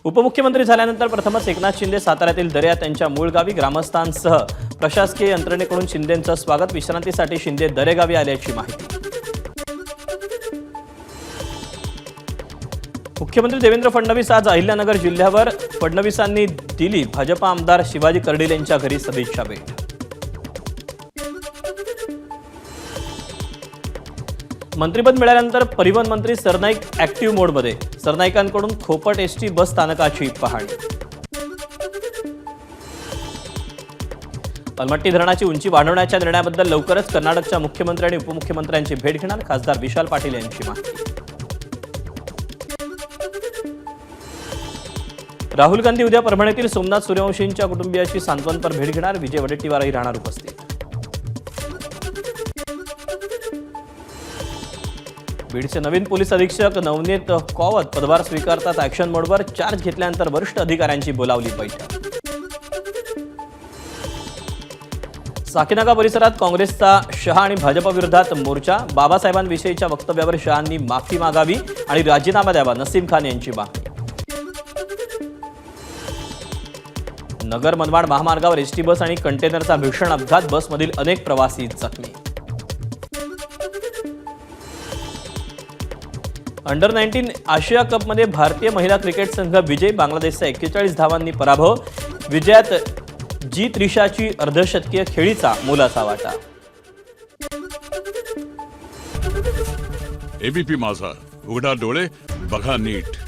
उपमुख्यमंत्री झाल्यानंतर प्रथमच एकनाथ शिंदे साताऱ्यातील दर्यात त्यांच्या मूळ गावी ग्रामस्थांसह प्रशासकीय यंत्रणेकडून शिंदेंचं स्वागत. विश्रांतीसाठी शिंदे दरेगावी आल्याची माहिती. मुख्यमंत्री देवेंद्र फडणवीस आज अहिल्यानगर जिल्ह्यावर. फडणवीसांनी दिली भाजपा आमदार शिवाजी कर्डिल यांच्या घरी सदिच्छा भेट. मंत्रिपद मिळाल्यानंतर परिवहन मंत्री सरनाईक ऍक्टिव्ह मोडमध्ये. सरनाईकांकडून खोपट एसटी बस स्थानकाची पाहणी. अलमट्टी धरणाची उंची वाढवण्याच्या निर्णयाबद्दल लवकरच कर्नाटकच्या मुख्यमंत्री आणि उपमुख्यमंत्र्यांची भेट घेणार. खासदार विशाल पाटील यांची माहिती. राहुल गांधी उद्या परभणीतील सोमनाथ सूर्यवंशींच्या कुटुंबियाची सांत्वनपर भेट घेणार. विजय वडेट्टीवारही राहणार उपस्थित. बीडचे नवीन पोलीस अधीक्षक नवनीत कौवत पदभार स्वीकारतात. ऍक्शन मोडवर चार्ज घेतल्यानंतर वरिष्ठ अधिकाऱ्यांची बोलावली बैठक. साकीनाका परिसरात काँग्रेसचा शहा आणि भाजपा विरोधात मोर्चा. बाबासाहेबांविषयीच्या वक्तव्यावर शहांनी माफी मागावी आणि राजीनामा द्यावा, नसीम खान यांची मागणी. नगर मनमाड महामार्गावर एसटी बस आणि कंटेनरचा भीषण अपघात. बसमधील अनेक प्रवासी जखमी. अंडर 19 आशिया कपमध्ये भारतीय महिला क्रिकेट संघ विजय. बांगलादेशचा 41 धावांनी पराभव. विजयात जी त्रिशाची अर्धशतकीय खेळीचा मोलाचा वाटा. एबीपी माझा, उघडा डोळे बघा नीट.